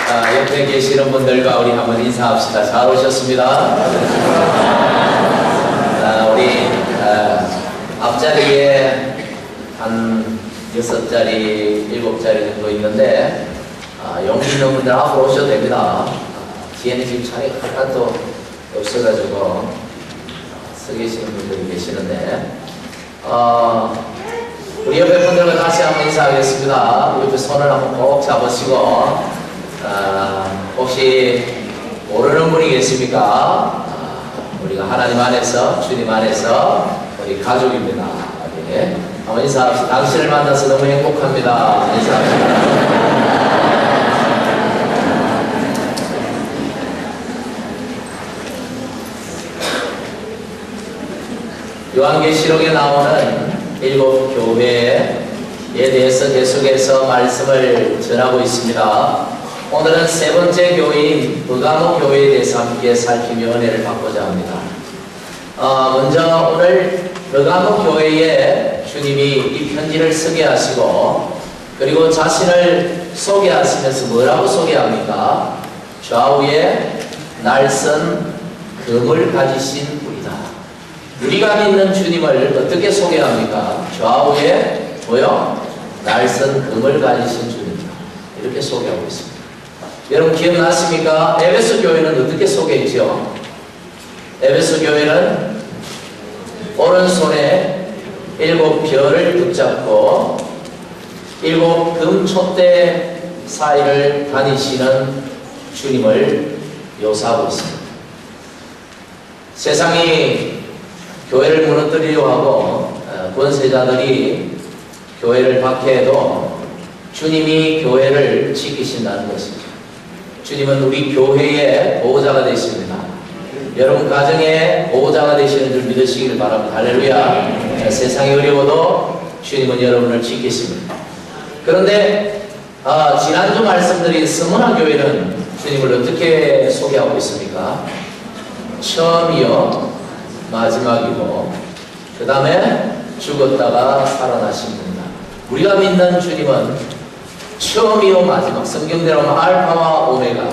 옆에 계시는 분들과 우리 한번 인사합시다. 잘 오셨습니다. 우리 앞자리에 한 6자리, 7자리 정도 있는데 용기 있는 분들 앞으로 오셔도 됩니다. 뒤에는 지금 자리가 하나도 없어가지고 서 계시는 분들이 계시는데 우리 옆에 분들과 다시 한번 인사하겠습니다. 옆에 손을 한번 꼭 잡으시고 혹시 모르는 분이 계십니까? 우리가 하나님 안에서, 주님 안에서 우리 가족입니다. 네. 한번 인사합시다. 당신을 만나서 너무 행복합니다. 인사합시다. 요한계시록에 나오는 7 교회에 대해서 계속해서 말씀을 전하고 있습니다. 오늘은 3번째 교회인 버가모 교회에 대해서 함께 살피며 은혜를 받고자 합니다. 먼저 오늘 버가모 교회에 주님이 이 편지를 쓰게 하시고 그리고 자신을 소개하시면서 뭐라고 소개합니까? 좌우에 날선 금을 가지신 분이다. 우리가 믿는 주님을 어떻게 소개합니까? 좌우에 뭐요? 날선 금을 가지신 주님이다. 이렇게 소개하고 있습니다. 여러분 기억나십니까? 에베소 교회는 어떻게 소개했죠? 에베소 교회는 오른손에 7 별을 붙잡고 7 금촛대 사이를 다니시는 주님을 묘사하고 있습니다. 세상이 교회를 무너뜨리려고 하고 권세자들이 교회를 박해해도 주님이 교회를 지키신다는 것이죠. 주님은 우리 교회의 보호자가 되십니다. 여러분 가정의 보호자가 되시는 줄 믿으시기를 바랍니다. 할렐루야. 세상이 어려워도 주님은 여러분을 지키십니다. 그런데 지난주 말씀드린 스무나 교회는 주님을 어떻게 소개하고 있습니까? 처음이요 마지막이고 그 다음에 죽었다가 살아나신 분이다. 우리가 믿는 주님은 처음이요 마지막, 성경대로 하면 알파와 오메가,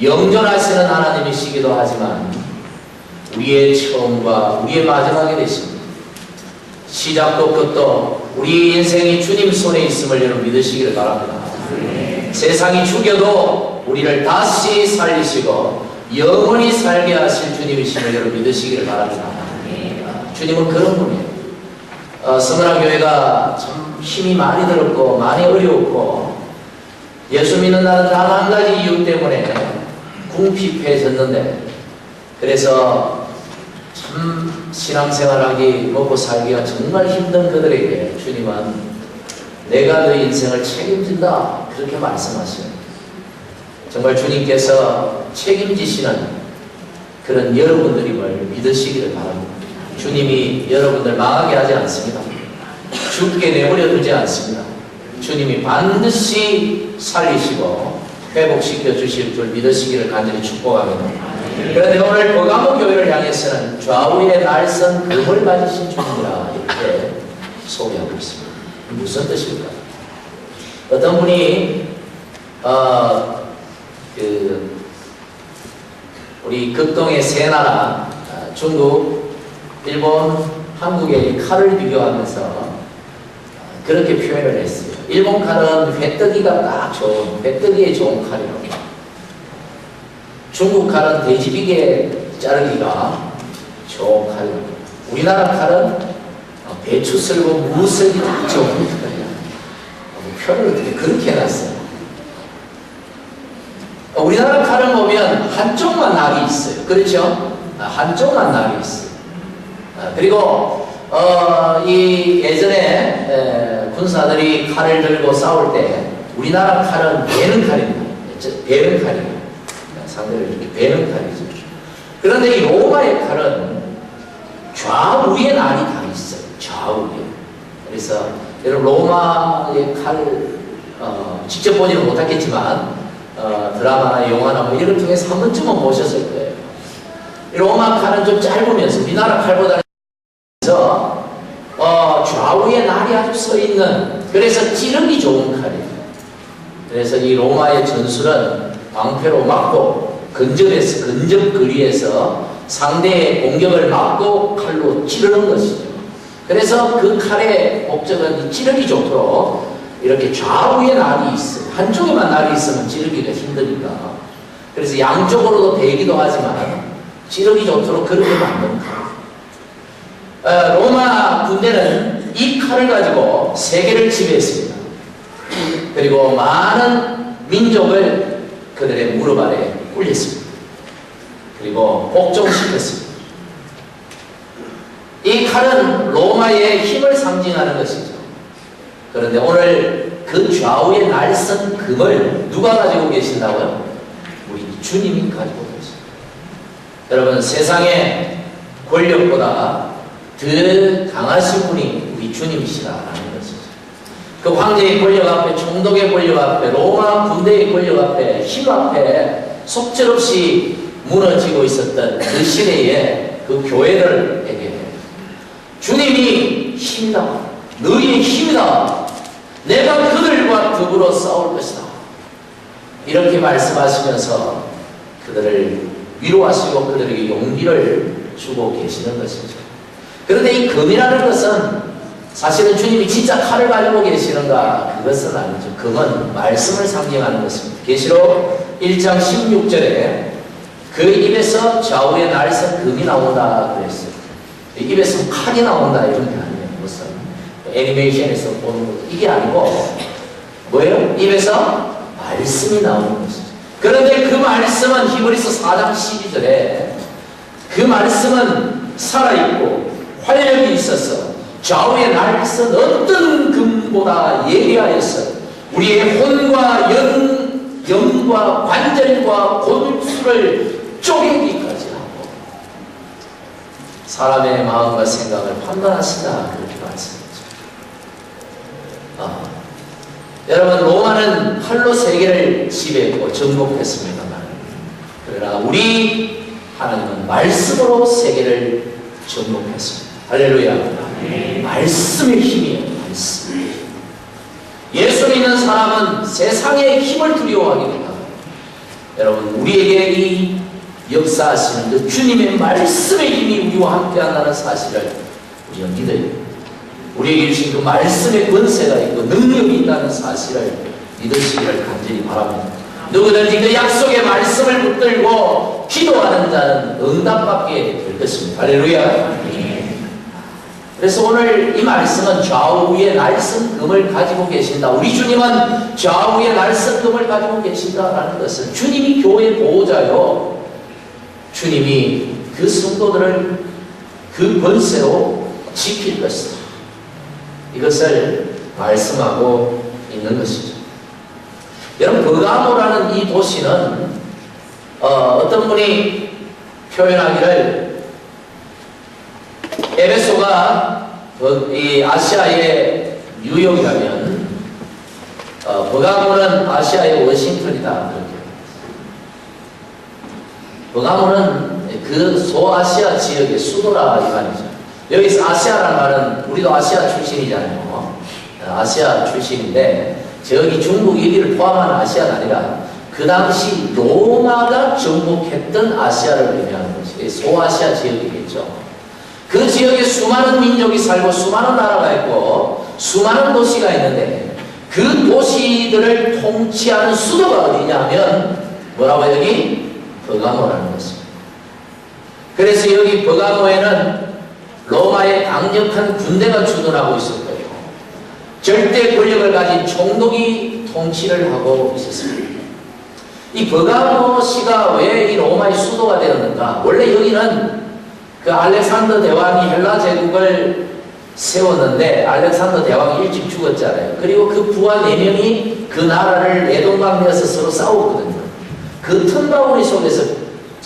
영존하시는 하나님이시기도 하지만 우리의 처음과 우리의 마지막이 되십니다. 시작도 끝도 우리 인생이 주님 손에 있음을 여러분 믿으시기를 바랍니다. 세상이 죽여도 우리를 다시 살리시고 영원히 살게 하실 주님이심을 여러분 믿으시기를 바랍니다. 주님은 그런 분이에요. 스무나 교회가 참 힘이 많이 들었고 많이 어려웠고 예수 믿는 나는 단 한 가지 이유 때문에 궁핍해졌는데 그래서 참 신앙생활하기 먹고 살기가 정말 힘든 그들에게 주님은 내가 너희 인생을 책임진다 그렇게 말씀하셔요. 정말 주님께서 책임지시는 그런 여러분들임을 믿으시기를 바랍니다. 주님이 여러분들 망하게 하지 않습니다. 죽게 내버려 두지 않습니다. 주님이 반드시 살리시고 회복시켜 주실 줄 믿으시기를 간절히 축복합니다. 그런데 오늘 버가모 교회를 향해서는 좌우에 날선 금을 가지신 주님이라 이렇게 소개하고 있습니다. 무슨 뜻일까요? 어떤 분이 우리 극동의 세 나라 중국, 일본, 한국의 칼을 비교하면서 그렇게 표현을 했어요. 일본 칼은 회뜨기가 딱 좋은, 회뜨기에 좋은 칼이라고. 중국 칼은 돼지비계 자르기가 좋은 칼이라고. 우리나라 칼은 배추 썰고 무 썰기 딱 좋은 칼이라고. 표현을 어떻게 그렇게 해놨어요. 우리나라 칼을 보면 한쪽만 낙이 있어요. 그렇죠? 한쪽만 낙이 있어요. 그리고 이 예전에 군사들이 칼을 들고 싸울 때 우리나라 칼은 베는 칼입니다. 베는 칼이에요. 상대를 이렇게 베는 칼이죠. 그런데 이 로마의 칼은 좌우에 날이 다 있어요. 좌우에. 그래서 여러분 로마의 칼을 직접 보지는 못했겠지만 드라마나 영화나 뭐 이런 걸 통해서 한 번쯤은 보셨을 거예요. 이 로마 칼은 좀 짧으면서 우리나라 칼보다는 좌우에 날이 아주 서 있는 그래서 찌르기 좋은 칼이에요. 그래서 이 로마의 전술은 방패로 막고 근접거리에서 상대의 공격을 막고 칼로 찌르는 것이죠. 그래서 그 칼의 목적은 찌르기 좋도록 이렇게 좌우에 날이 있어요. 한쪽에만 날이 있으면 찌르기가 힘드니까. 그래서 양쪽으로도 대기도 하지만 찌르기 좋도록 그렇게 만든 칼. 로마 군대는 이 칼을 가지고 세계를 지배했습니다. 그리고 많은 민족을 그들의 무릎 아래 꿇렸습니다. 그리고 복종시켰습니다. 이 칼은 로마의 힘을 상징하는 것이죠. 그런데 오늘 그 좌우에 날선 금을 누가 가지고 계신다고요? 우리 주님이 가지고 계십니다. 여러분, 세상의 권력보다 더 강하신 분이 우리 주님이시라는 것이죠. 그 황제의 권력 앞에, 총독의 권력 앞에, 로마 군대의 권력 앞에, 힘 앞에 속절없이 무너지고 있었던 그 시대에 그 교회들에게 주님이 힘이다, 너희의 힘이다, 내가 그들과 더불어 싸울 것이다, 이렇게 말씀하시면서 그들을 위로하시고 그들에게 용기를 주고 계시는 것이죠. 그런데 이 금이라는 것은 사실은 주님이 진짜 칼을 가지고 계시는가? 그것은 아니죠. 금은 말씀을 상징하는 것입니다. 계시록 1장 16절에 그 입에서 좌우에 날선 금이 나온다 그랬어요. 입에서 칼이 나온다 이런 게 아니에요. 무슨 애니메이션에서 보는 것, 이게 아니고 뭐예요? 입에서 말씀이 나오는 것이죠. 그런데 그 말씀은 히브리서 4장 12절에 그 말씀은 살아있고 활력이 있어서 좌우에 날선 어떤 금보다 예리하여서 우리의 혼과 영과 관절과 골수를 쪼개기까지 하고 사람의 마음과 생각을 판단하신다, 그렇게 말씀했죠. 여러분, 로마는 칼로 세계를 지배했고 정복했습니다만, 그러나 우리 하나님은 말씀으로 세계를 정복했습니다. 할렐루야. 말씀의 힘이에요. 말씀. 예수 믿는 사람은 세상의 힘을 두려워하게 된다. 여러분, 우리에게 이 역사하시는 그 주님의 말씀의 힘이 우리와 함께 한다는 사실을 우리가 믿어야 됩니다. 우리에게 주신 그 말씀의 권세가 있고 능력이 있다는 사실을 믿으시기를 간절히 바랍니다. 누구든지 그 약속의 말씀을 붙들고 기도하는 자는 응답받게 될 것입니다. 할렐루야. 그래서 오늘 이 말씀은 좌우에 날선 금을 가지고 계신다, 우리 주님은 좌우에 날선 금을 가지고 계신다라는 것은 주님이 교회 보호자요, 주님이 그 성도들을 그 권세로 지킬 것이다, 이것을 말씀하고 있는 것이죠. 여러분, 버가모라는 이 도시는 어떤 분이 표현하기를 에베소가 이 아시아의 뉴욕이라면 버가모는 아시아의 워싱턴이다, 그렇게. 버가모는 그 소아시아 지역의 수도라 이 말이죠. 여기서 아시아라는 말은 우리도 아시아 출신이잖아요. 아시아 출신인데 저기 중국 여기를 포함한 아시아가 아니라 그 당시 로마가 정복했던 아시아를 의미하는 것이 소아시아 지역이겠죠. 그 지역에 수많은 민족이 살고 수많은 나라가 있고 수많은 도시가 있는데 그 도시들을 통치하는 수도가 어디냐 하면 뭐라고 여기? 버가모라는 것입니다. 그래서 여기 버가모에는 로마의 강력한 군대가 주둔하고 있었고요, 절대 권력을 가진 총독이 통치를 하고 있었습니다. 이 버가모시가 왜 이 로마의 수도가 되었는가? 원래 여기는 그 알렉산더 대왕이 헬라 제국을 세웠는데 알렉산더 대왕이 일찍 죽었잖아요. 그리고 그 부하 4명이 그 나라를 내동강내에서 서로 싸웠거든요. 그 틈바구니 속에서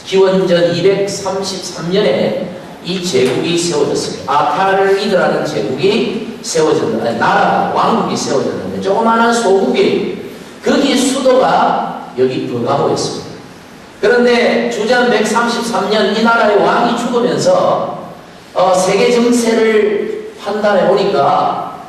기원전 233년에 이 제국이 세워졌습니다. 아칼리드라는 제국이 세워졌는데, 나라, 왕국이 세워졌는데 조그마한 소국이, 거기 수도가 여기 버가모였습니다. 그런데 주전 133년 이 나라의 왕이 죽으면서 세계 정세를 판단해 보니까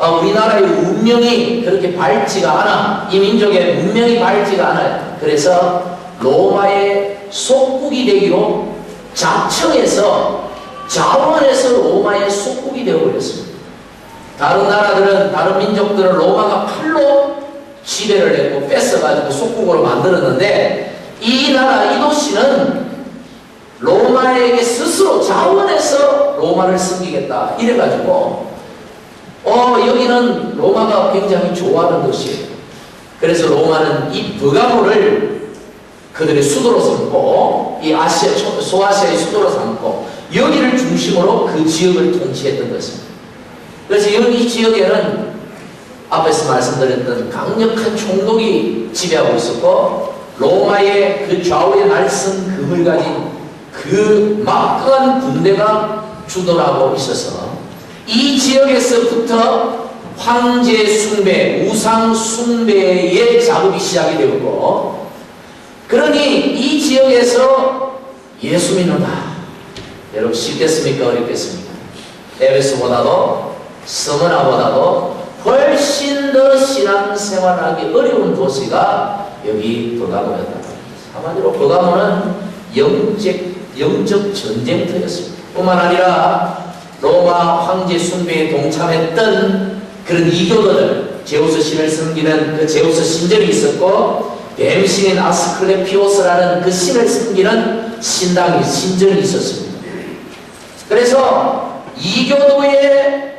우리나라의 문명이 그렇게 밝지가 않아. 이 민족의 문명이 밝지가 않아요. 그래서 로마의 속국이 되기로 자청해서 자원해서 로마의 속국이 되어버렸습니다. 다른 나라들은, 다른 민족들은 로마가 칼로 지배를 했고 뺏어가지고 속국으로 만들었는데, 이 나라, 이 도시는 로마에게 스스로 자원해서 로마를 섬기겠다 이래가지고 여기는 로마가 굉장히 좋아하는 도시예요. 그래서 로마는 이 버가모를 그들의 수도로 삼고, 이 소아시아의 수도로 삼고 여기를 중심으로 그 지역을 통치했던 것입니다. 그래서 여기 지역에는 앞에서 말씀드렸던 강력한 총독이 지배하고 있었고, 로마의 그 좌우에 날선 금을 가진 그 막강한 군대가 주둔하고 있어서 이 지역에서부터 황제 숭배, 우상 숭배의 작업이 시작이 되었고, 그러니 이 지역에서 예수 믿는다. 여러분 쉽겠습니까? 어렵겠습니까? 에베소보다도 스무나보다도 훨씬 더 신앙생활하기 어려운 도시가 여기 버가모였다. 한마디로 버가모는 영적 전쟁터였습니다. 뿐만 아니라 로마 황제 숭배에 동참했던 그런 이교도들, 제우스 신을 섬기는 그 제우스 신전이 있었고, 뱀신인 아스클레피오스라는 그 신을 섬기는 신전이 있었습니다. 그래서 이교도의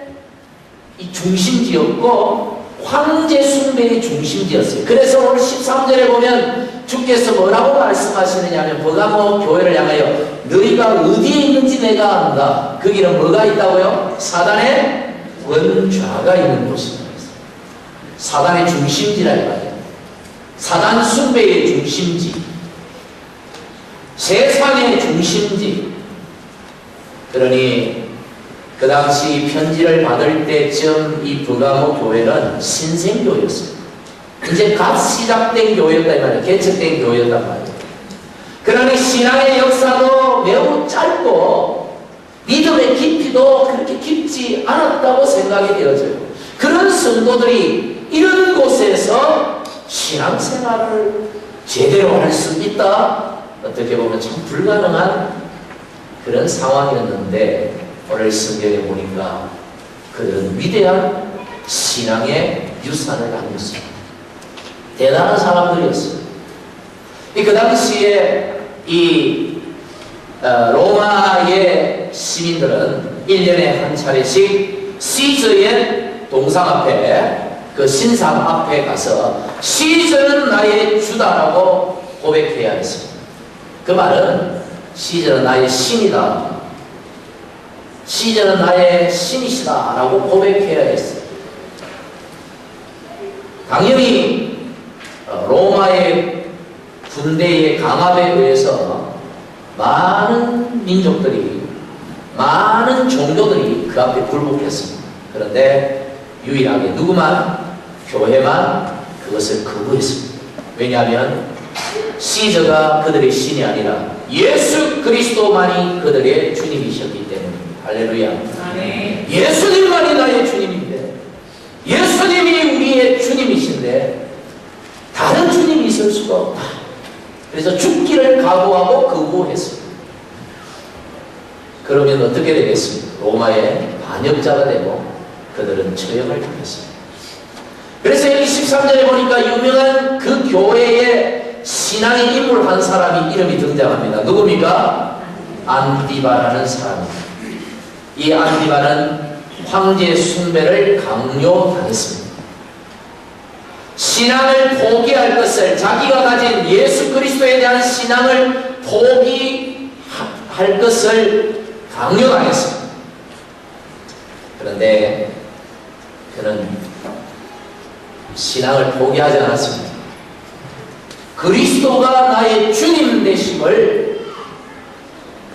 이 중심지였고 황제 숭배의 중심지였어요. 그래서 오늘 13절에 보면 주께서 뭐라고 말씀하시느냐면, 버가모 교회를 향하여 너희가 어디에 있는지 내가 안다. 거기는 뭐가 있다고요? 사단의 원좌가 있는 곳입니다. 사단의 중심지라 이거예요. 사단 숭배의 중심지, 세상의 중심지. 그러니 그 당시 편지를 받을 때쯤 이 버가모 교회는 신생교회였어요. 이제 갓 시작된 교회였다 이 말이에요. 개척된 교회였단 말이에요. 그러니 신앙의 역사도 매우 짧고 믿음의 깊이도 그렇게 깊지 않았다고 생각이 되어져요. 그런 성도들이 이런 곳에서 신앙생활을 제대로 할 수 있다? 어떻게 보면 참 불가능한 그런 상황이었는데, 오늘 성경에 보니까 그들은 위대한 신앙의 유산을 남겼습니다. 대단한 사람들이었어요. 그 당시에 이 로마의 시민들은 1년에 한 차례씩 시저의 동상 앞에, 그 신상 앞에 가서 시저는 나의 주다라고 고백해야 했습니다. 그 말은 시저는 나의 신이다, 시저는 나의 신이시다 라고 고백해야 했어요. 당연히 로마의 군대의 강압에 의해서 많은 민족들이, 많은 종교들이 그 앞에 굴복했습니다. 그런데 유일하게 누구만? 교회만 그것을 거부했습니다. 왜냐하면 시저가 그들의 신이 아니라 예수 그리스도만이 그들의 주님이셨기 때문입니다. 할렐루야. 아멘. 예수님만이 나의 주님인데, 예수님이 우리의 주님이신데 다른 주님이 있을 수가 없다. 그래서 죽기를 각오하고 거부했습니다. 그러면 어떻게 되겠습니까? 로마의 반역자가 되고 그들은 처형을 당했습니다. 그래서 여기 13절에 보니까 유명한 그 교회의 신앙의 인물 한 사람이 이름이 등장합니다. 누굽니까? 안디바라는 사람입니다. 이 안디바는 황제 숭배를 강요당했습니다. 신앙을 포기할 것을, 자기가 가진 예수 그리스도에 대한 신앙을 포기할 것을 강요당했습니다. 그런데 그는 신앙을 포기하지 않았습니다. 그리스도가 나의 주님 되심을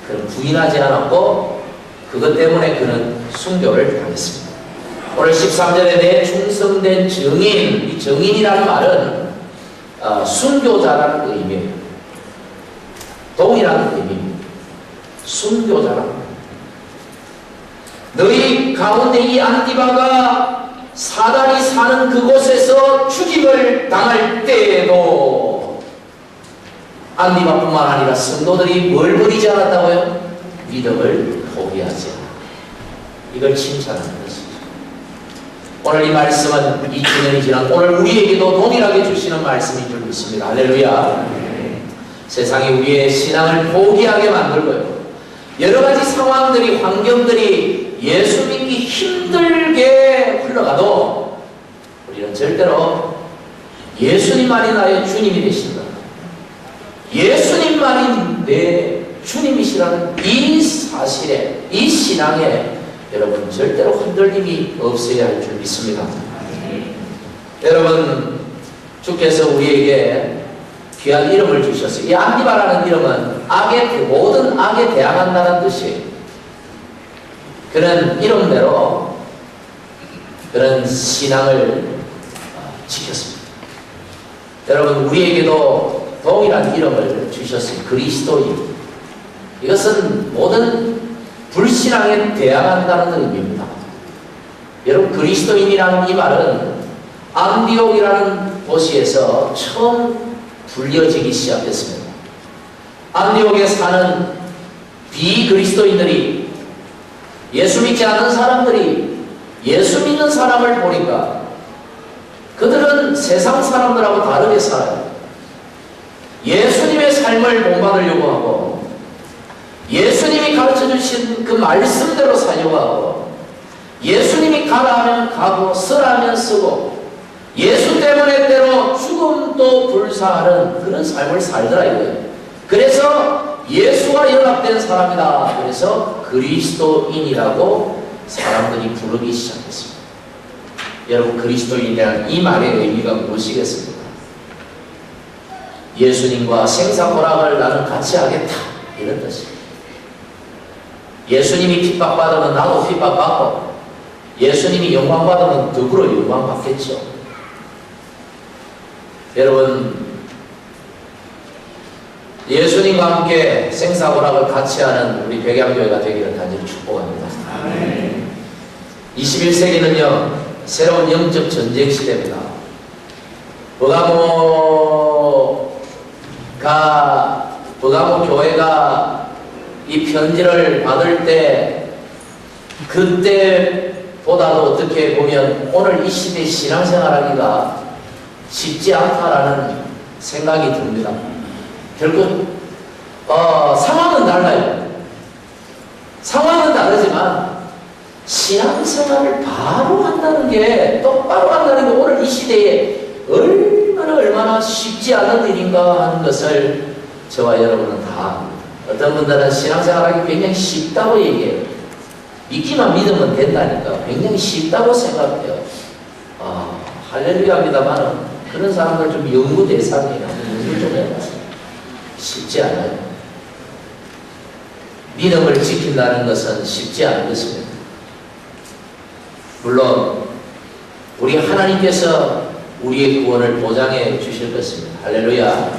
그는 부인하지 않았고, 그것 때문에 그는 순교를 당했습니다. 오늘 13절에 내 충성된 증인, 이 증인이라는 말은 순교자라는 의미예요. 동일한 의미입니다. 순교자라는 의미. 너희 가운데 이 안디바가 사단이 사는 그곳에서 죽임을 당할 때에도 안디바뿐만 아니라 성도들이 뭘 버리지 않았다고요? 믿음을 포기하지 않았다. 이걸 칭찬하는 것입니다. 오늘 이 말씀은 2000년이 지난 오늘 우리에게도 동일하게 주시는 말씀인 줄 믿습니다. 할렐루야. 세상이 우리의 신앙을 포기하게 만들고요, 여러 가지 상황들이, 환경들이 예수 믿기 힘들게 흘러가도 우리는 절대로 예수님만이 나의 주님이 되신다, 예수님만이 내 주님이시라는 이 사실에, 이 신앙에 여러분 절대로 흔들림이 없어야 할 줄 믿습니다. 여러분, 주께서 우리에게 귀한 이름을 주셨어요. 이 안디바라는 이름은 모든 악에 대항한다는 뜻이에요. 그런 이름대로 그런 신앙을 지켰습니다. 여러분, 우리에게도 동일한 이름을 주셨어요. 그리스도인. 이것은 모든 불신앙에 대항한다는 의미입니다. 여러분, 그리스도인이라는 이 말은 안디옥이라는 도시에서 처음 불려지기 시작했습니다. 안디옥에 사는 비그리스도인들이, 예수 믿지 않는 사람들이 예수 믿는 사람을 보니까 그들은 세상 사람들하고 다르게 살아요. 예수님의 삶을 본받으려고 하고, 예수님이 가르쳐 주신 그 말씀대로 살려고 하고, 예수님이 가라 하면 가고 쓰라 하면 쓰고, 예수 때문에 때로 죽음도 불사하는 그런 삶을 살더라 이거예요. 그래서 예수와 연합된 사람이다. 그래서 그리스도인이라고 사람들이 부르기 시작했습니다. 여러분, 그리스도인이라는 이 말의 의미가 무엇이겠습니까? 예수님과 생사고락을 나는 같이 하겠다, 이런 뜻입니다. 예수님이 핍박받으면 나도 핍박받고, 예수님이 영광받으면 더불어 영광받겠죠. 여러분, 예수님과 함께 생사고락을 같이 하는 우리 백양교회가 되기를 간절히 축복합니다. 21세기는요 새로운 영적 전쟁 시대입니다. 버가모 교회가 이 편지를 받을 때, 그때보다도 어떻게 보면 오늘 이 시대에 신앙생활하기가 쉽지 않다라는 생각이 듭니다. 결국 상황은 달라요. 상황은 다르지만 신앙생활을 바로 한다는 게, 똑바로 한다는 게 오늘 이 시대에 얼마나 쉽지 않은 일인가 하는 것을 저와 여러분은 다 압니다. 어떤 분들은 신앙생활하기 굉장히 쉽다고 얘기해요. 믿기만 믿으면 된다니까 굉장히 쉽다고 생각해요. 할렐루야입니다만 그런 사람들 좀 연구 대상이에요. 연구 좀 해봤어요. 쉽지 않아요. 믿음을 지킨다는 것은 쉽지 않은 것입니다. 물론 우리 하나님께서 우리의 구원을 보장해 주실 것입니다. 할렐루야.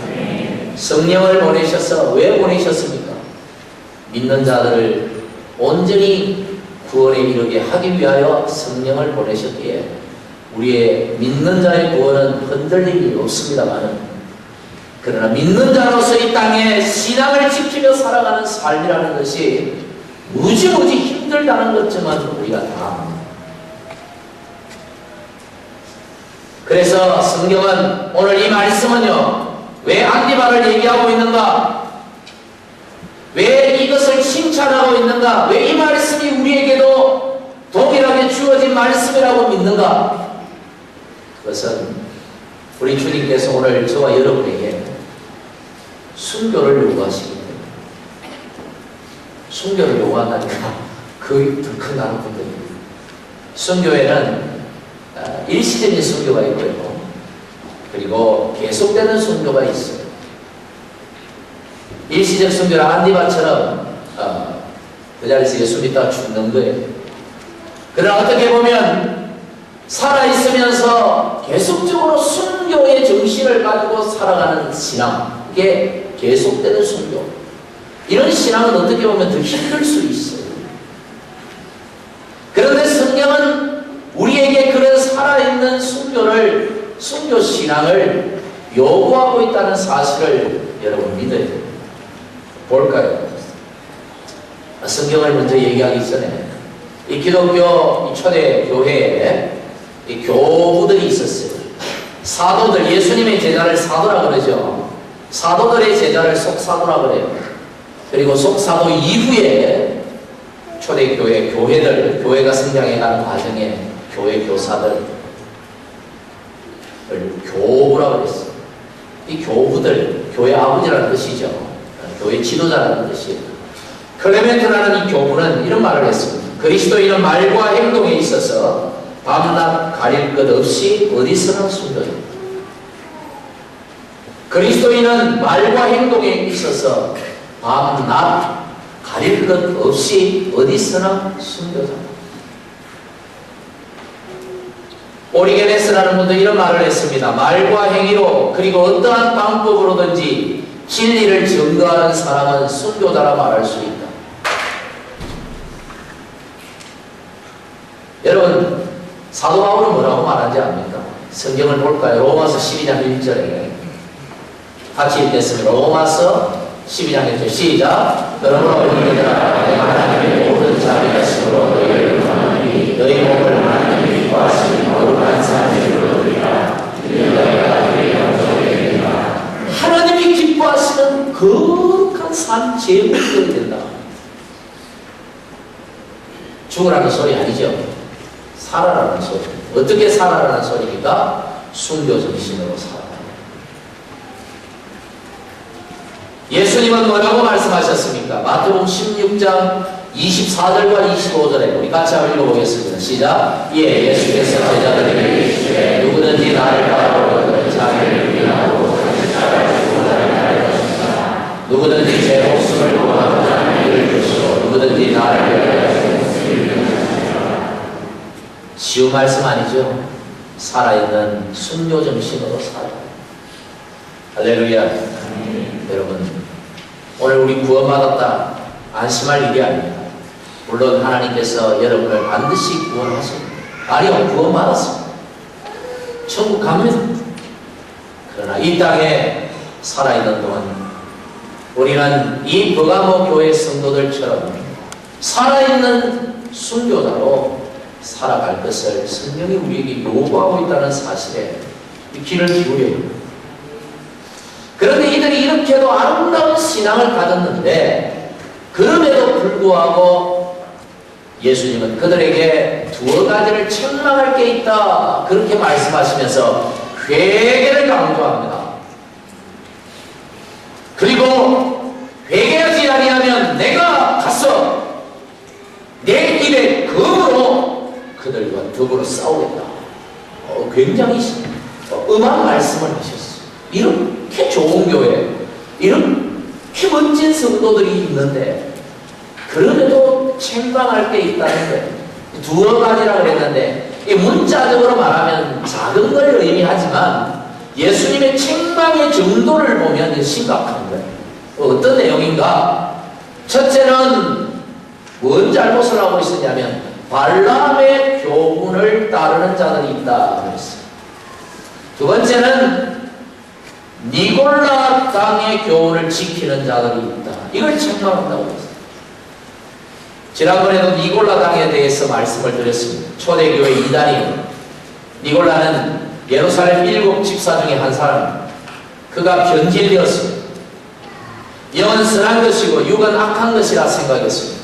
성령을 보내셔서, 왜 보내셨습니까? 믿는 자들을 온전히 구원에 이르게 하기 위하여 성령을 보내셨기에 우리의 믿는 자의 구원은 흔들림이 없습니다만, 그러나 믿는 자로서 이 땅에 신앙을 지키며 살아가는 삶이라는 것이 무지무지 힘들다는 것쯤은 우리가 다 압니다. 그래서 성경은, 오늘 이 말씀은요, 왜 안디바를 얘기하고 있는가? 왜 이것을 칭찬하고 있는가? 왜 이 말씀이 우리에게도 동일하게 주어진 말씀이라고 믿는가? 그것은 우리 주님께서 오늘 저와 여러분에게 순교를 요구하시기 때문에. 순교를 요구한다니까 그 더 큰 나는 분들입니다. 순교에는 일시적인 순교가 있고요, 그리고 계속되는 순교가 있어요. 일시적 순교는 안디바처럼 그 자리에서 예수 믿다가 죽는 거예요. 그러나 어떻게 보면 살아있으면서 계속적으로 순교의 정신을 가지고 살아가는 신앙, 이게 계속되는 순교, 이런 신앙은 어떻게 보면 더 힘들 수 있어요. 그런데 성경은 우리에게 그런 살아있는 순교 신앙을 요구하고 있다는 사실을 여러분 믿어야 됩니다. 볼까요? 성경을 먼저 얘기하기 전에 이 기독교 초대 교회에 이 교부들이 있었어요. 사도들, 예수님의 제자를 사도라 그러죠. 사도들의 제자를 속사도라 그래요. 그리고 속사도 이후에 초대교회 교회들, 교회가 성장해가는 과정에 교회 교사들을 교부라 그랬어요. 이 교부들, 교회 아버지라는 뜻이죠. 교회 지도자라는 뜻이에요. 클레멘트라는 이 교부는 이런 말을 했습니다. 그리스도인은 말과 행동에 있어서 밤낮 가릴 것 없이 어디서나 순교합니다. 그리스도인은 말과 행동에 있어서 밤낮 가릴 것 없이 어디서나 순교합니다. 오리게네스라는 분도 이런 말을 했습니다. 말과 행위로 그리고 어떠한 방법으로든지 진리를 증거하는 사람은 순교자라 말할 수 있다. 여러분, 사도 바울은 뭐라고 말하지 않습니까? 성경을 볼까요? 로마서 12장 1절에 같이 읽겠습니다. 로마서 12장 1절 시작. 그러므로 너희들아 하나님의 모든 자비하심으로 너희를 구하노니 너희 몸을 하나님이 기뻐하시는 거룩한 사람으로 드리라. 하나님이 기뻐하시는 거룩한 산 제물이 되어야 된다. 죽으라는 소리 아니죠. 살아라는 소리. 어떻게 살아라는 소리입니까? 순교 정신으로 살아. 예수님은 뭐라고 말씀하셨습니까? 마태복음 16장 24절과 25절에 우리 같이 한번 읽어보겠습니다. 시작. 예, 예수께서 제자들에게 이르시되 누구든지 나를 따라오거든 자기를 부인하고 누구든지 제 목숨을 구하고자 하는 이를 주시고 누구든지 나를 위하여 쉬운 말씀 아니죠? 살아있는 순교 정신으로 살아. 할렐루야. 여러분, 오늘 우리 구원받았다 안심할 일이 아닙니다. 물론 하나님께서 여러분을 반드시 구원하십니다. 아니요, 구원받았습니다. 천국 갑니다. 그러나 이 땅에 살아있는 동안 우리는 이 버가모 교회 성도들처럼 살아있는 순교자로 살아갈 것을 성령이 우리에게 요구하고 있다는 사실에 귀를 기울여야 합니다. 그런데 이들이 이렇게도 아름다운 신앙을 가졌는데 그럼에도 불구하고 예수님은 그들에게 두어 가지를 책망할 게 있다 그렇게 말씀하시면서 회개를 강조합니다. 그리고 회개하지 아니하면 내가 가서 내 입에 검으로 그들과 더불어 싸우겠다. 굉장히 음한 말씀을 하셨어요. 이렇게 좋은 교회, 이렇게 멋진 성도들이 있는데 그럼에도 책망할 게 있다는데 두어 가지라 그랬는데 이 문자적으로 말하면 작은 걸 의미하지만 예수님의 책망의 정도를 보면 심각한 거예요. 어떤 내용인가? 첫째는 뭔 잘못을 하고 있었냐면 발람의 교훈을 따르는 자들이 있다 그랬어요. 두 번째는 니골라 당의 교훈을 지키는 자들이 있다. 이걸 책망한다고 했어요. 지난번에도 니골라 당에 대해서 말씀을 드렸습니다. 초대교회 이단이요. 니골라는 예루살렘 7 집사 중에 한 사람. 그가 변질되었습니다. 영은 선한 것이고 육은 악한 것이라 생각했습니다.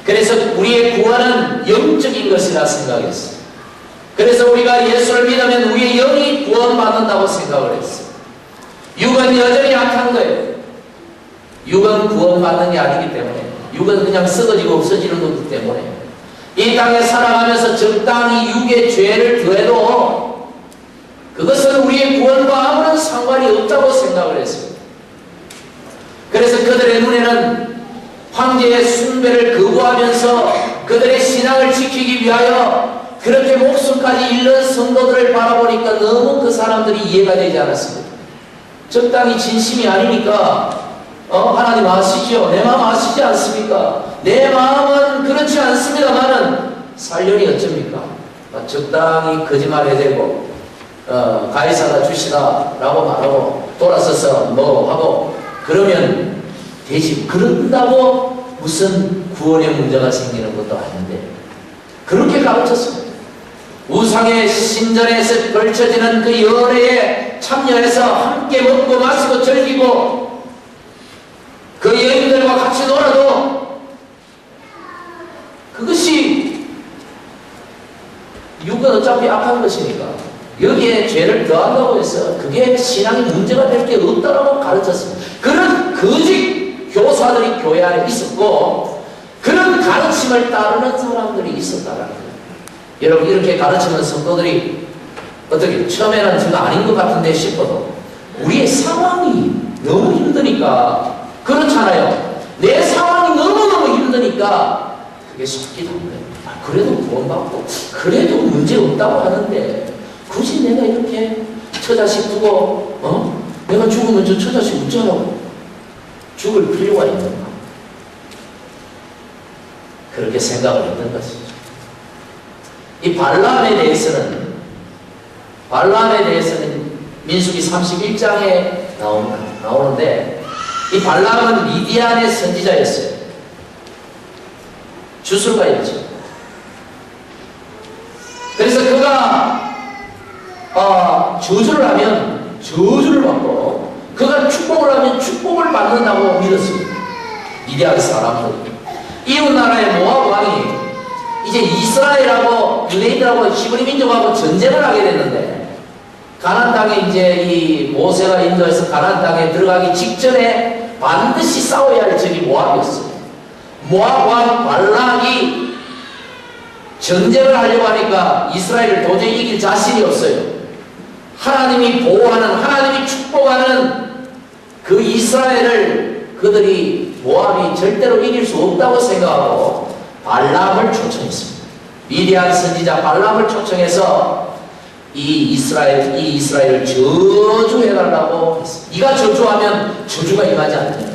그래서 우리의 구원은 영적인 것이라 생각했어요. 그래서 우리가 예수를 믿으면 우리의 영이 구원받는다고 생각을 했어요. 육은 여전히 악한 거예요. 육은 구원받는 게 아니기 때문에, 육은 그냥 썩어지고 없어지는 거기 때문에 이 땅에 살아가면서 적당히 육의 죄를 더해도 그것은 우리의 구원과 아무런 상관이 없다고 생각을 했습니다. 그래서 그들의 눈에는 황제의 숭배를 거부하면서 그들의 신앙을 지키기 위하여 그렇게 목숨까지 잃는 성도들을 바라보니까 너무 그 사람들이 이해가 되지 않았습니다. 적당히 진심이 아니니까 하나님 아시죠? 내 마음 아시지 않습니까? 내 마음은 그렇지 않습니다만은 살려니 어쩝니까? 적당히 거짓말해야 되고 가이사가 주시다 라고 말하고 돌아서서 뭐 하고 그러면 되지. 그런다고 무슨 구원의 문제가 생기는 것도 아닌데 그렇게 가르쳤습니다. 우상의 신전에서 펼쳐지는 그 연회에 참여해서 함께 먹고 마시고 즐기고 그 여인들과 같이 놀아도 그것이 육은 어차피 악한 것이니까 여기에 죄를 더한다고 해서 그게 신앙의 문제가 될 게 없다라고 가르쳤습니다. 그런 거짓 교사들이 교회 안에 있었고 그런 가르침을 따르는 사람들이 있었다라는 거예요. 여러분 이렇게 가르치는 성도들이 어떻게 처음에는 저거 아닌 것 같은데 싶어도 우리의 상황이 너무 힘드니까 그렇잖아요. 내 상황이 너무너무 힘드니까 그게 속기 한 거예요. 그래도 구원받고 그래도 문제 없다고 하는데 굳이 내가 이렇게 처자식 두고 내가 죽으면 저 처자식 어쩌라고 죽을 필요가 있는가 그렇게 생각을 했던 것이죠. 이 발람에 대해서는 민수기 31장에 나오는데 이 발람은 미디안의 선지자였어요. 주술가였죠. 그래서 그가 저주를 하면 저주를 받고 그가 축복을 하면 축복을 받는다고 믿었습니다. 미디안 사람들이. 이웃나라의 모압 왕이 이제 이스라엘하고 유대인들하고 히브리 민족하고 전쟁을 하게 됐는데 가나안 땅에 이제 이 모세가 인도해서 가나안 땅에 들어가기 직전에 반드시 싸워야 할 적이 모압이었어요. 모압 왕 발락이 전쟁을 하려고 하니까 이스라엘을 도저히 이길 자신이 없어요. 하나님이 보호하는 하나님이 축복하는 그 이스라엘을 그들이 모압이 절대로 이길 수 없다고 생각하고 발람을 초청했습니다. 미디안 선지자 발람을 초청해서 이 이스라엘을 저주해달라고 했습니다. 네가 저주하면 저주가 임하지 않는다.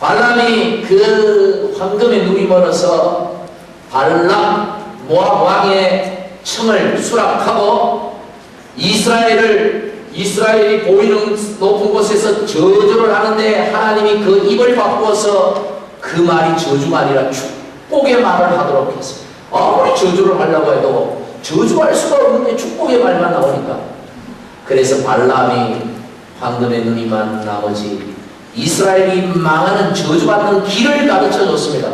발람이 그 황금의 눈이 멀어서 발람 모압 왕의 청을 수락하고 이스라엘이 보이는 높은 곳에서 저주를 하는데 하나님이 그 입을 바꾸어서 그 말이 저주가 아니라 축복의 말을 하도록 했습니다. 아무리 저주를 하려고 해도 저주할 수가 없는데 축복의 말만 나오니까 그래서 발람이 황금의 눈이 만 나머지 이스라엘이 망하는 저주받는 길을 가르쳐 줬습니다.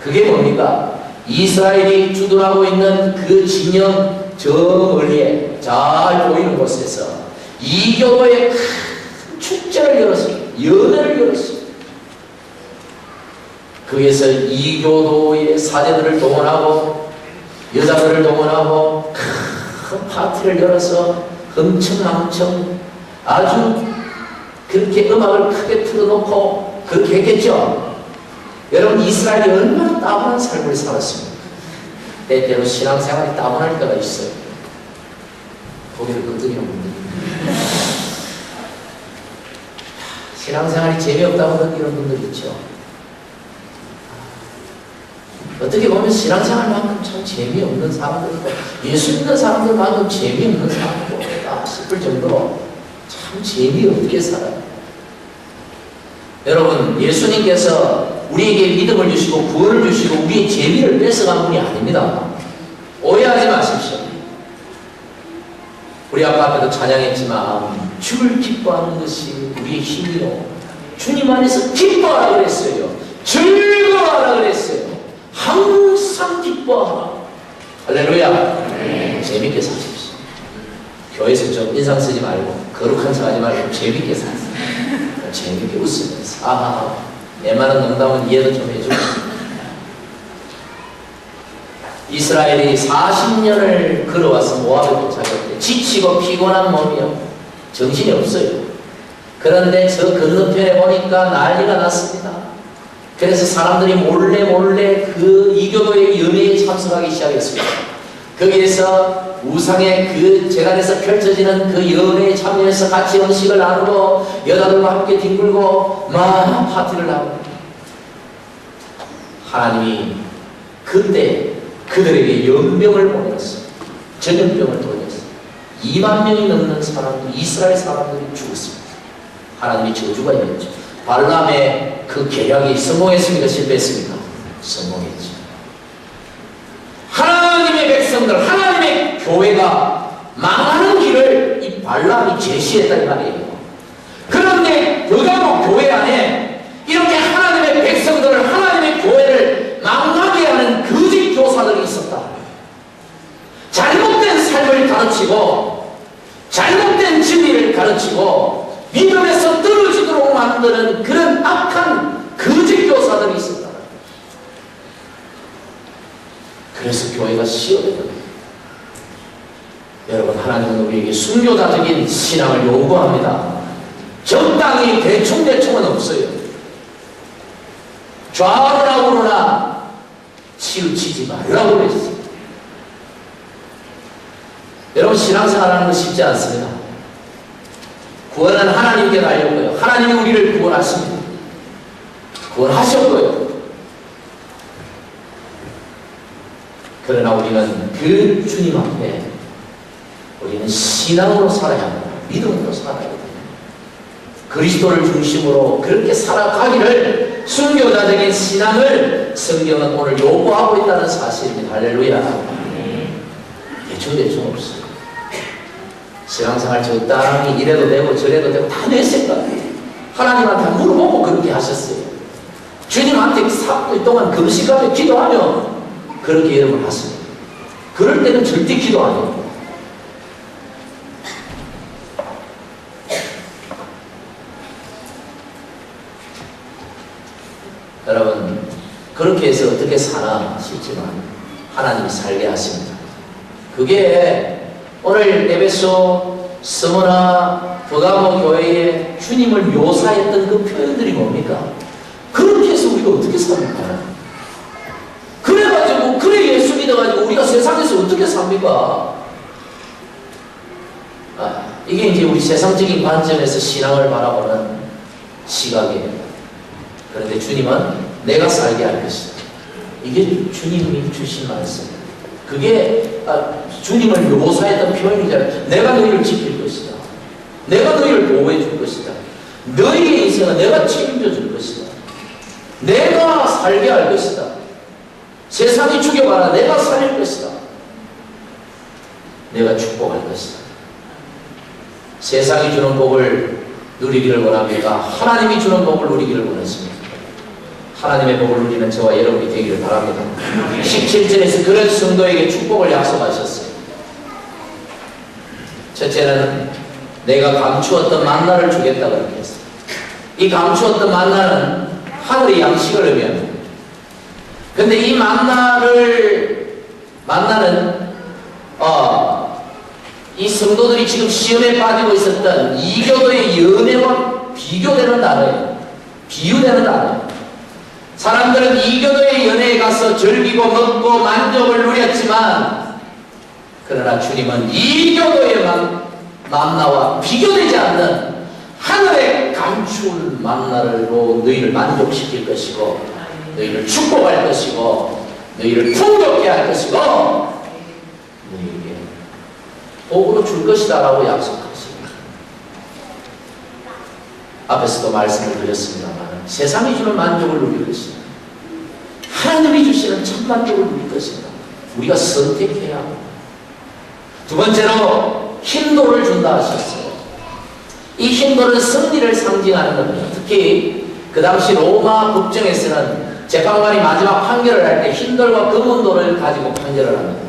그게 뭡니까? 이스라엘이 주둔하고 있는 그 진영 저 멀리에 잘 보이는 곳에서 이교도의 큰 축제를 열었습니다. 연회를 열었습니다. 거기에서 이교도의 사제들을 동원하고 여자들을 동원하고 큰 파티를 열어서 흥청망청 아주 그렇게 음악을 크게 틀어놓고 그렇게 했겠죠. 여러분 이스라엘이 얼마나 따분한 삶을 살았습니까? 때때로 신앙생활이 따분할 때가 있어요. 고개를 끄덕이는 분들 신앙생활이 재미없다고 느끼는 분들 있죠. 어떻게 보면 신앙생활만큼 참 재미없는 사람들도 예수 믿는 사람들만큼 재미없는 사람도 없다 싶을 정도로 참 재미없게 살아요. 여러분 예수님께서 우리에게 믿음을 주시고 구원을 주시고 우리의 재미를 뺏어간 분이 아닙니다. 오해하지 마십시오. 우리 아까 앞에도 찬양했지만 주를 기뻐하는 것이 우리의 힘이요 주님 안에서 기뻐하라 그랬어요. 즐거워하라 그랬어요. 항상 기뻐하라. 할렐루야. 네. 재밌게 사십시오. 교회에서 좀 인상 쓰지 말고 거룩한 척 하지 말고 재밌게 사세요. 재밌게 웃으면서 아하 내 말은 농담은 이해도 좀 해주고. 이스라엘이 40년을 걸어와서 모압에 도착할 때 지치고 피곤한 몸이요 정신이 없어요. 그런데 저 건너편에 보니까 난리가 났습니다. 그래서 사람들이 몰래 그 이교도의 연회에 참석하기 시작했습니다. 거기에서 우상의 그 재단에서 펼쳐지는 그 연회에 참여해서 같이 음식을 나누고 여자들과 함께 뒹굴고 막 파티를 하고 하나님이 그때 그들에게 연병을 보냈어. 전염병을 돌렸어. 2만 명이 넘는 사람들, 이스라엘 사람들이 죽었습니다. 하나님이 저주가 있었죠. 발람의 그 계략이 성공했습니까? 실패했습니까? 성공했죠. 하나님의 백성들, 하나님의 교회가 망하는 길을 이 발람이 제시했다 이 말이에요. 그런데 버가모 교회 안에 이렇게 하나님의 백성들을, 하나님의 교회를 망하게 하는 거짓 교사들이 있었다. 잘못된 삶을 가르치고 잘못된 진리를 가르치고 믿음에서 떨어지도록 만드는 그런 악한 거짓 교사들이 있었다. 그래서 교회가 시험에 겁니다. 여러분, 하나님은 우리에게 순교자적인 신앙을 요구합니다. 적당히 대충대충은 없어요. 좌우로나 치우치지 말라고 그랬어요. 여러분, 신앙생활하는 거 쉽지 않습니다. 구원은 하나님께 달렸고요. 하나님이 우리를 구원하십니다. 구원하셨고요. 그러나 우리는 그 주님 앞에 우리는 신앙으로 살아야 합니다. 믿음으로 살아야 합니다. 그리스도를 중심으로 그렇게 살아가기를, 순교자적인 신앙을 성경은 오늘 요구하고 있다는 사실입니다. 할렐루야. 대충 없어요. 신앙생활 적당히 이래도 되고 저래도 되고 다 내 생각이에요. 하나님한테 물어보고 그렇게 하셨어요. 주님한테 3일 동안 금식하며 기도하며 그렇게 여러분 하십니다. 그럴 때는 절대 기도 안 해요. 여러분, 그렇게 해서 어떻게 사나 싶지만 하나님이 살게 하십니다. 그게 오늘 에베소, 스무나, 버가모 교회에 주님을 묘사했던 그 표현들이 뭡니까? 그렇게 해서 우리가 어떻게 삽니까? 그래가지고, 그래 예수 믿어가지고 우리가 세상에서 어떻게 삽니까? 이게 이제 우리 세상적인 관점에서 신앙을 바라보는 시각이에요. 그런데 주님은 내가 살게 할 것이다. 이게 주님이 주신 말씀입니다. 그게 주님을 묘사했던 표현이잖아요. 내가 너희를 지킬 것이다. 내가 너희를 보호해 줄 것이다. 너희의 인생은 내가 책임져 줄 것이다. 내가 살게 할 것이다. 세상이 죽여봐라. 내가 살릴 것이다. 내가 축복할 것이다. 세상이 주는 복을 누리기를 원합니까? 하나님이 주는 복을 누리기를 원했습니다. 하나님의 복을 누리는 저와 여러분이 되기를 바랍니다. 17절에서 그런 성도에게 축복을 약속하셨어요. 첫째는 내가 감추었던 만나를 주겠다 그렇게 했어요. 이 감추었던 만나는 하늘의 양식을 의미합니다. 근데 이 만나는 이 성도들이 지금 시험에 빠지고 있었던 이교도의 연애와 비교되는 단어예요. 비유되는 단어예요. 사람들은 이교도의 연회에 가서 즐기고 먹고 만족을 누렸지만, 그러나 주님은 이교도의 만나와 비교되지 않는 하늘의 감추운 만나로 너희를 만족시킬 것이고, 너희를 축복할 것이고, 너희를 풍족케 할 것이고, 너희에게 복으로 줄 것이다 라고 약속하십니다. 앞에서도 말씀을 드렸습니다만 세상이 주는 만족을 누릴 것이다. 하나님이 주시는 첫 만족을 누릴 것이다. 우리가 선택해야 합니다. 두 번째로 힘도를 준다 하셨어요. 이 힘도는 승리를 상징하는 겁니다. 특히 그 당시 로마 법정에서는 재판관이 마지막 판결을 할 때 흰돌과 금은돌을 가지고 판결을 합니다.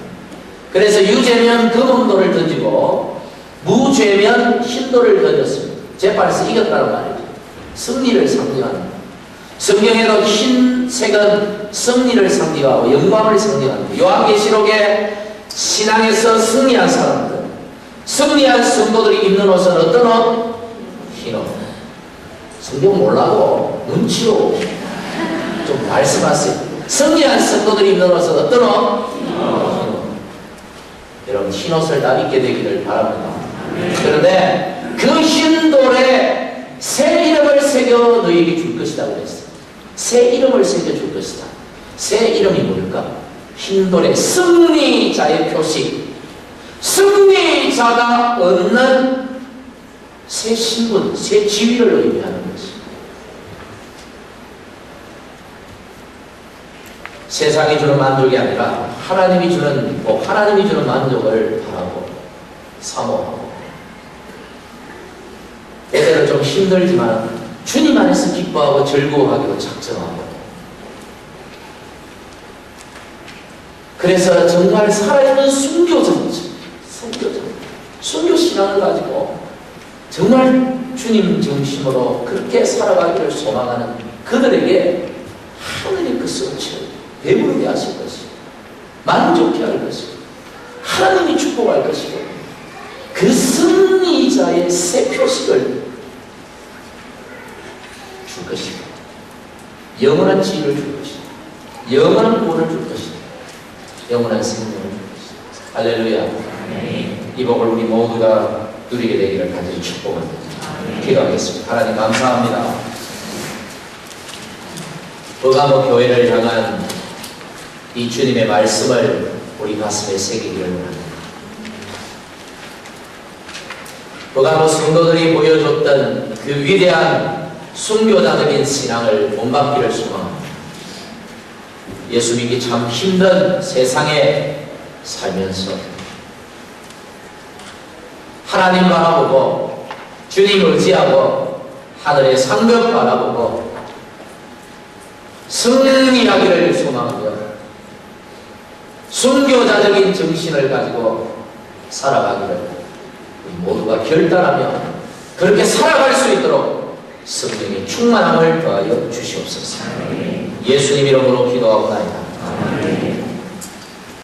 그래서 유죄면 금은돌을 던지고 무죄면 흰돌을 던졌습니다. 재판에서 이겼다는 말이죠. 승리를 상징합니다. 성경에도 흰색은 승리를 상징하고 영광을 상징합니다. 요한계시록에 신앙에서 승리한 사람들, 승리한 성도들이 입는 옷은 어떤 옷? 흰 옷. 성경 몰라도 눈치로 좀 말씀하세요. 승리한 성도들이 입는 옷은 어떤 옷? 흰 옷. 여러분, 흰 옷을 다 입게 되기를 바랍니다. 그런데 그 흰 돌에 새 이름을 새겨 너희에게 줄 것이다 그랬어요. 새 이름을 새겨 줄 것이다. 새 이름이 뭘까? 힘돌의 승리자의 표식, 승리자가 얻는 새 신분, 새 지위를 의미하는 것입니다. 세상이 주는 만족이 아니라 하나님이 주는 만족을 바라고 사모하고, 때때로 좀 힘들지만 주님 안에서 기뻐하고 즐거워하기로 작정하고, 그래서 정말 살아있는 순교신앙을 가지고 정말 주님 중심으로 그렇게 살아가기를 소망하는 그들에게 하늘의 그 성취를 배부르게 하실 것이고, 만족해 할 것이고, 하나님이 축복할 것이고, 그 승리자의 새 표식을 줄 것이고, 영원한 지위를 줄 것이고, 영원한 구원을 줄 것이고, 영원한 생명을 줄 것이고. 할렐루야. 이 복을 우리 모두가 누리게 되기를 간절히 축복합니다. 기도하겠습니다. 하나님 감사합니다. 버가모 교회를 향한 이 주님의 말씀을 우리 가슴에 새기기를 원합니다. 버가모 성도들이 보여줬던 그 위대한 순교자적인 신앙을 본받기를 소망합니다. 예수 믿기 참 힘든 세상에 살면서 하나님 바라보고, 주님 의지하고, 하늘의 상급 바라보고 승리하기를 소망하며 순교자적인 정신을 가지고 살아가기를 우리 모두가 결단하며 그렇게 살아갈 수 있도록 성령의 충만함을 더하여 주시옵소서. 예수님 이름으로 기도하고 나이다.